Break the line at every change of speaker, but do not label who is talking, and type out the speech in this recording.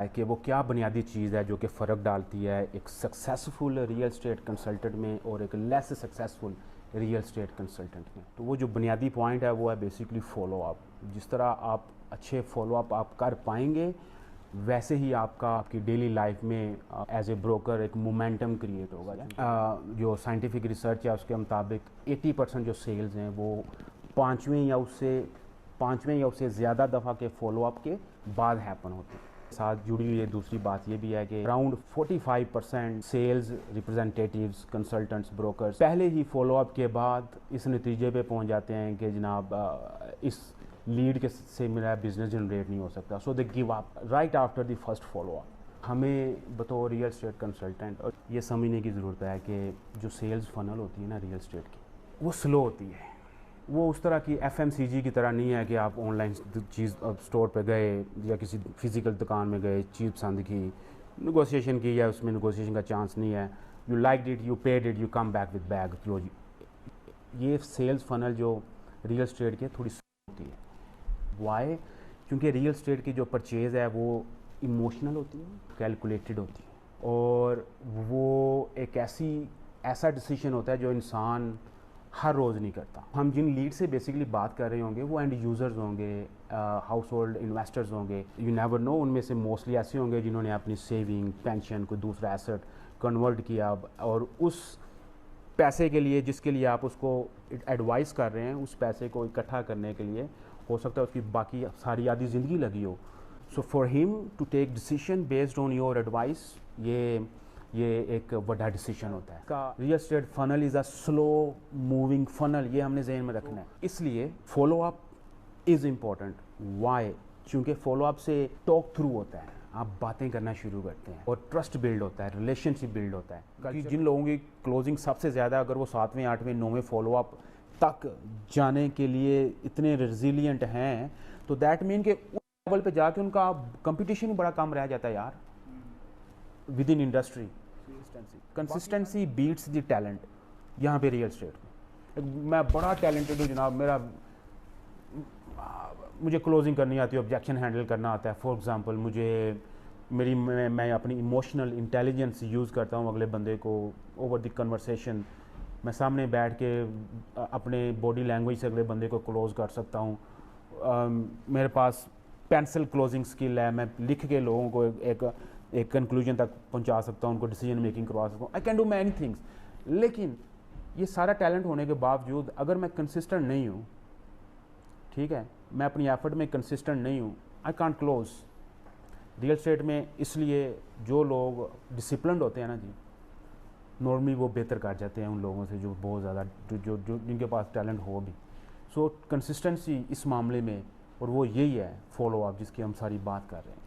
है कि वो क्या बुनियादी चीज़ है जो कि फ़र्क डालती है एक सक्सेसफुल रियल स्टेट कंसल्टेंट में और एक less successful real estate consultant में। तो वो जो बुनियादी पॉइंट है वो है बेसिकली फॉलो अप। जिस तरह आप अच्छे फॉलो अप आप कर पाएंगे वैसे ही आपकी डेली लाइफ में एज ए ब्रोकर एक मोमेंटम क्रिएट होगा। जो साइंटिफिक रिसर्च है उसके मुताबिक 80% जो सेल्स हैं वो पाँचवें या उससे ज़्यादा दफ़ा के फॉलो अप के बाद हैपन होते हैं। साथ जुड़ी हुई दूसरी बात ये भी है कि around 45% sales representatives, consultants, brokers पहले ही फॉलो अप के बाद इस नतीजे पे पहुंच जाते हैं कि जनाब इस लीड के से मेरा बिजनेस जनरेट नहीं हो सकता, so they give up right after the first follow up. हमें बतौर रियल स्टेट कंसल्टेंट और ये समझने की ज़रूरत है कि जो सेल्स फनल होती है ना रियल स्टेट की, वो स्लो होती है। वो उस तरह की FMCG की तरह नहीं है कि आप ऑनलाइन चीज़ स्टोर पे गए या किसी फिज़िकल दुकान में गए, चीज़ पसंद की, नेगोशिएशन की, या उसमें नेगोशिएशन का चांस नहीं है, you like it, you paid it, you come back with bag. ये सेल्स फनल जो रियल स्टेट की थोड़ी स्लो होती है। वाई? क्योंकि रियल स्टेट की जो परचेज़ है वो इमोशनल होती है, कैलकुलेटेड होती है, और वो एक ऐसा डिसीजन होता है जो इंसान हर रोज़ नहीं करता। हम जिन लीड से बेसिकली बात कर रहे होंगे वो एंड यूज़र्स होंगे, हाउस होल्ड इन्वेस्टर्स होंगे, यू नेवर नो, उनमें से मोस्टली ऐसे होंगे जिन्होंने अपनी सेविंग, पेंशन, कोई दूसरा एसेट कन्वर्ट किया, और उस पैसे के लिए जिसके लिए आप उसको एडवाइस कर रहे हैं, उस पैसे को इकट्ठा करने के लिए हो सकता है उसकी बाकी सारी आधी ज़िंदगी लगी हो। So for him to take decision based on your advice, ये एक बड़ा डिसीजन होता है। का real estate funnel is a slow moving funnel, ये हमने जहन में रखना है। इसलिए follow up is important. Why? क्योंकि फॉलो अप से टॉक थ्रू होता है, आप बातें करना शुरू करते हैं और ट्रस्ट बिल्ड होता है, रिलेशनशिप बिल्ड होता है। क्योंकि जिन लोगों की क्लोजिंग सबसे ज़्यादा, अगर वो 7वें 8वें 9वें फॉलो अप तक जाने के लिए इतने रेजिलियंट हैं, तो दैट मीन कि उस लेवल पे जाके उनका कंपटीशन ही बड़ा कम रह जाता है यार within industry. Consistency beats the talent. यहाँ पे रियल स्टेट में मैं बड़ा टैलेंटेड हूँ जनाब, मुझे क्लोजिंग करनी आती है, ऑब्जेक्शन हैंडल करना आता है। फॉर एग्जांपल मैं अपनी इमोशनल इंटेलिजेंस यूज़ करता हूँ अगले बंदे को ओवर द कन्वर्सेशन। मैं सामने बैठ के अपने बॉडी लैंग्वेज से अगले बंदे को क्लोज कर सकता हूँ। मेरे पास पेंसिल क्लोजिंग स्किल है, मैं लिख के लोगों को एक कंक्लूजन तक पहुंचा सकता हूं, उनको डिसीजन मेकिंग करवा सकता हूं। I can do many things. लेकिन ये सारा टैलेंट होने के बावजूद अगर मैं कंसिस्टेंट नहीं हूं, ठीक है, मैं अपनी एफर्ट में कंसिस्टेंट नहीं हूं, I can't close real estate में। इसलिए जो लोग डिसिप्लिन्ड होते हैं ना जी, नॉर्मली वो बेहतर कर जाते हैं उन लोगों से जो बहुत ज़्यादा जो जिनके पास टैलेंट हो भी। सो कंसिस्टेंसी इस मामले में, और वो यही है फॉलो अप जिसकी हम सारी बात कर रहे हैं।